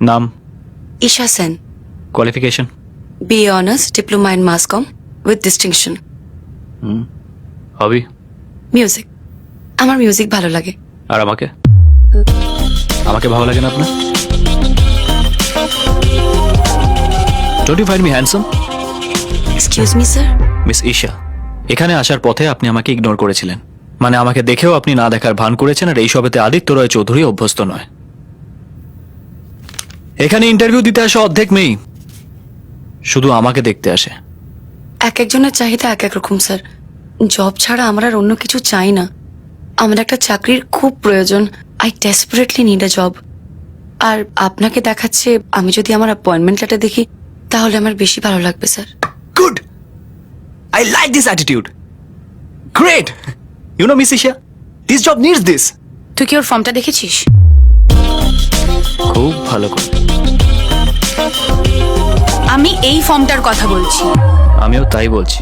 নাম? Isha Sen. Qualification? BA honours, diploma in mass comm with distinction. Hobby? Music. আমার music ভালো লাগে। আর আমাকে আমাকে ভালো লাগে না আপনার? Don't you find me handsome? Excuse me sir. Miss Isha, এখানে আসার পথে আপনি আমাকে ইগনোর করেছিলেন। মানে আমাকে দেখেও আপনি না দেখার ভান করেছেন, আর এইসবেতে আদিত্য রয় চৌধুরী অভ্যস্ত নয়। এখানে ইন্টারভিউ দিতে আসে অর্ধেক মেয়ে শুধু আমাকে দেখতে আসে। এক একজনের চাহিদা এক এক রকম স্যার। জব ছাড়া আমরা আর অন্য কিছু চাই না। আমার একটা চাকরির খুব প্রয়োজন। I desperately need a job. আর আপনাকে দেখাচ্ছে, আমি যদি আমার অ্যাপয়েন্টমেন্ট লেটার দেখি তাহলে আমার বেশি ভালো লাগবে sir. Good, I like this attitude. Great. You know miss Isha, this job needs this. তুই কি ওর ফর্মটা দেখেছিস? খুব ভালো করে। আমি এই ফর্মটার কথা বলছি। আমিও তাই বলছি।